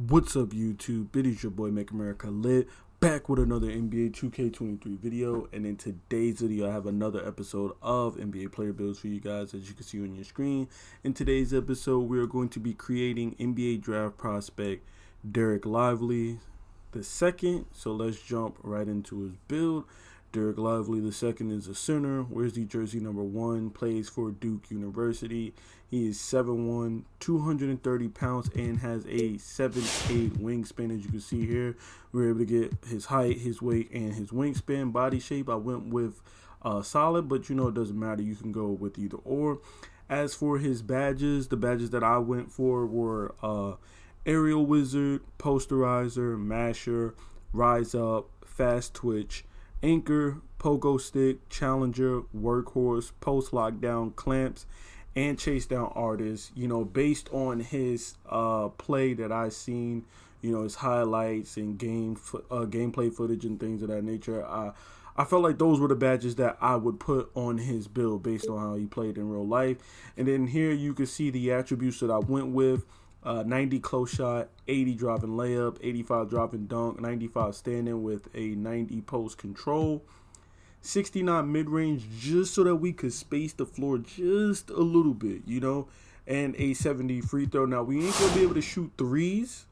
What's up, YouTube? It is your boy Make America Lit, back with another NBA 2K23 video. And in today's video, I have another episode of NBA player builds for you guys, as you can see on your screen. In today's episode, we are going to be creating NBA draft prospect Dereck Lively the second. So let's jump right into his build. Dereck Lively the second is a center. Where's the jersey number 1? Plays for Duke University. He is 7'1", 230 pounds, and has a 7'8" wingspan. As you can see here, we were able to get his height, his weight, and his wingspan. Body shape, I went with solid, but it doesn't matter. You can go with either or. As for his badges, the badges that I went for were Aerial Wizard, Posterizer, Masher, Rise Up, Fast Twitch, Anchor, Pogo Stick, Challenger, Workhorse, Post Lockdown, Clamps, and Chase Down Artist. Based on his play that I seen, his highlights and gameplay footage and things of that nature, I felt like those were the badges that I would put on his build based on how he played in real life. And then here you can see the attributes that I went with. 90 close shot, 80 driving layup, 85 driving dunk, 95 standing with a 90 post control, 69 mid-range just so that we could space the floor just a little bit, and a 70 free throw. Now, we ain't going to be able to shoot threes.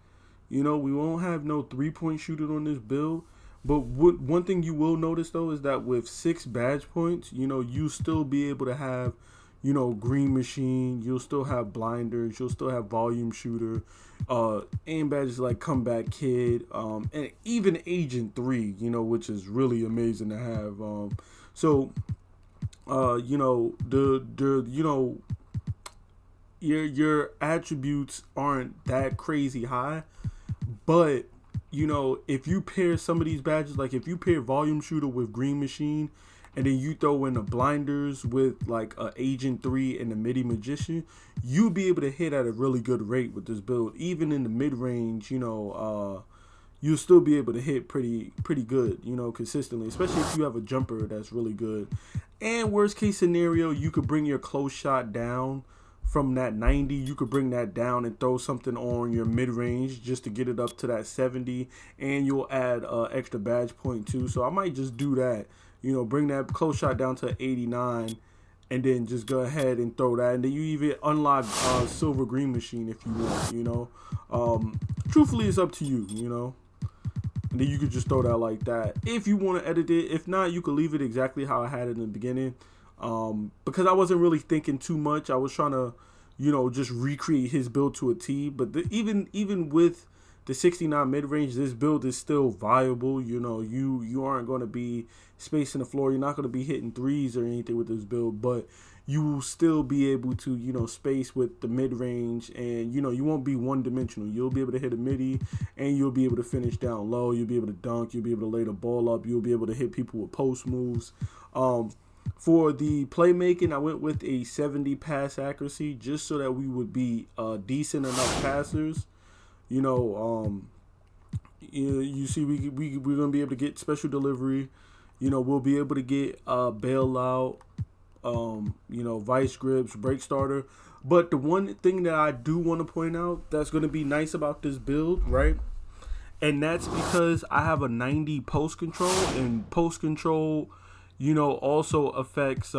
We won't have no three-point shooter on this build. But one thing you will notice, though, is that with 6 badge points, you still be able to have Green Machine, you'll still have blinders, you'll still have volume shooter, aim badges like Comeback Kid, and even Agent 3, which is really amazing to have. Your attributes aren't that crazy high, but if you pair some of these badges, like if you pair volume shooter with Green Machine, and then you throw in the blinders with like a Agent 3 and the Midi Magician, you'll be able to hit at a really good rate with this build. Even in the mid-range, you'll still be able to hit pretty good, consistently, especially if you have a jumper that's really good. And worst case scenario, you could bring your close shot down from that 90. You could bring that down and throw something on your mid-range just to get it up to that 70, and you'll add extra badge point too. So I might just do that. Bring that close shot down to 89, and then just go ahead and throw that. And then you even unlock Silver Green Machine if you want, Truthfully, it's up to you, And then you could just throw that like that if you want to edit it. If not, you could leave it exactly how I had it in the beginning. Because I wasn't really thinking too much. I was trying to, just recreate his build to a T. But even with the 69 mid-range, this build is still viable. You aren't going to be spacing the floor. You're not going to be hitting threes or anything with this build, but you will still be able to, space with the mid-range, and, you won't be one-dimensional. You'll be able to hit a midi, and you'll be able to finish down low. You'll be able to dunk. You'll be able to lay the ball up. You'll be able to hit people with post moves. For the playmaking, I went with a 70 pass accuracy just so that we would be decent enough passers. You see, we're gonna be able to get special delivery. We'll be able to get bailout, vice grips, break starter. But the one thing that I do want to point out that's gonna be nice about this build, right? And that's because I have a 90 post control, and post control, also affects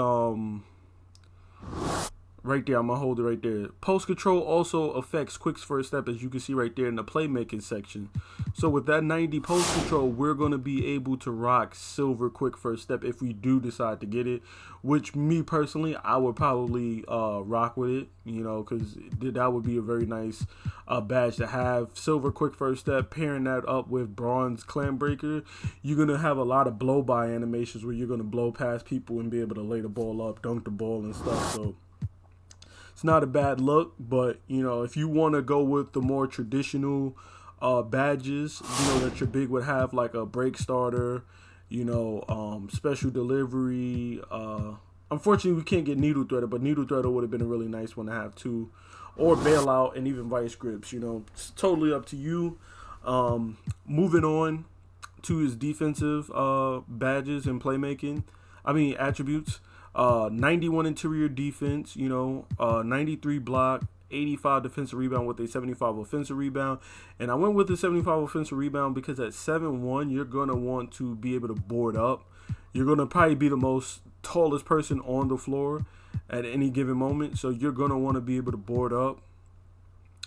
right there, I'm going to hold it right there. Post control also affects quick first step, as you can see right there in the playmaking section. So with that 90 post control, we're going to be able to rock silver quick first step if we do decide to get it, which me personally, I would probably rock with it, because that would be a very nice badge to have. Silver quick first step, pairing that up with bronze clam breaker, you're going to have a lot of blow by animations where you're going to blow past people and be able to lay the ball up, dunk the ball and stuff. So it's not a bad look, but, if you want to go with the more traditional badges, that your big would have, like a break starter, special delivery. Unfortunately, we can't get needle threader, but needle threader would have been a really nice one to have too. Or bailout and even vice grips, It's totally up to you. Moving on to his defensive badges and playmaking. Attributes. 91 interior defense, 93 block, 85 defensive rebound with a 75 offensive rebound. And I went with the 75 offensive rebound because at 7'1", you're going to want to be able to board up. You're going to probably be the most tallest person on the floor at any given moment. So you're going to want to be able to board up.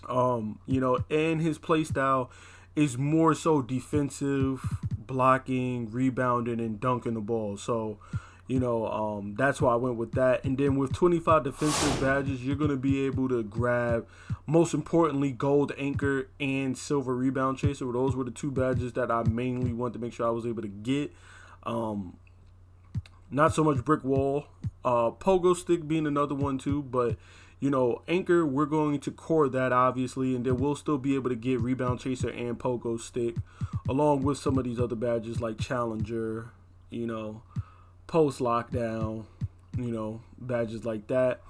And his play style is more so defensive, blocking, rebounding, and dunking the ball. So, that's why I went with that. And then with 25 defensive badges, you're going to be able to grab, most importantly, gold anchor and silver rebound chaser. Those were the two badges that I mainly wanted to make sure I was able to get. Not so much brick wall. Pogo stick being another one too, but anchor, we're going to core that obviously, and then we'll still be able to get rebound chaser and pogo stick, along with some of these other badges like challenger, post lockdown, badges like that.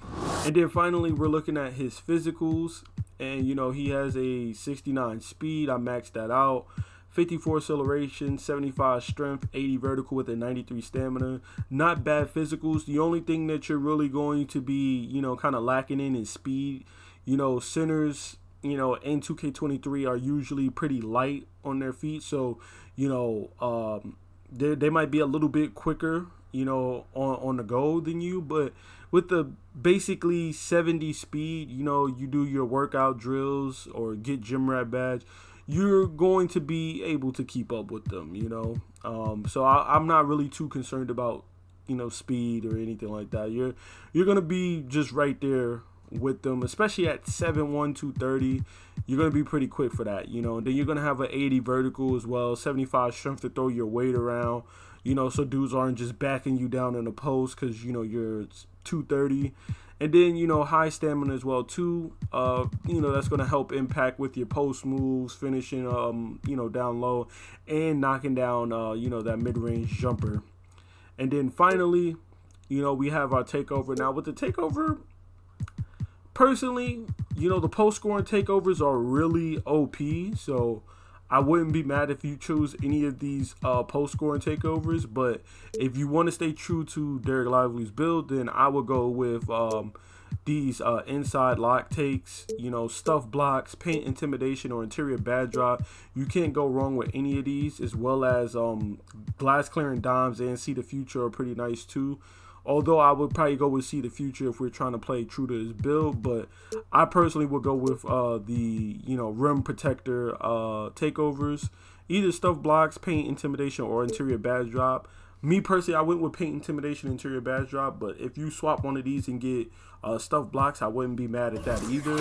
And then finally, we're looking at his physicals, and he has a 69 speed. I maxed that out. 54 acceleration, 75 strength, 80 vertical with a 93 stamina. Not bad physicals. The only thing that you're really going to be, kind of lacking in is speed. Centers, in 2K23 are usually pretty light on their feet. So, they might be a little bit quicker, on the go than you. But with the basically 70 speed, you do your workout drills or get gym rat badge, you're going to be able to keep up with them, So I'm not really too concerned about, speed or anything like that. You're going to be just right there with them, especially at 7'1", 230. You're going to be pretty quick for that, And then you're going to have an 80 vertical as well, 75 strength to throw your weight around, so dudes aren't just backing you down in the post because, you're 230. And then, high stamina as well, too. That's going to help impact with your post moves, finishing, down low, and knocking down, that mid-range jumper. And then finally, we have our takeover. Now, with the takeover, personally, the post-scoring takeovers are really OP. So I wouldn't be mad if you choose any of these post-scoring takeovers, but if you want to stay true to Dereck Lively's build, then I would go with these inside lock takes, stuff blocks, paint intimidation, or interior bad drop. You can't go wrong with any of these, as well as glass clearing dimes and see the future are pretty nice too. Although I would probably go with see the future if we're trying to play true to his build, but I personally would go with the rim protector takeovers, either stuff blocks, paint intimidation, or interior badge drop. Me personally, I went with paint intimidation, interior badge drop, but if you swap one of these and get stuff blocks, I wouldn't be mad at that either.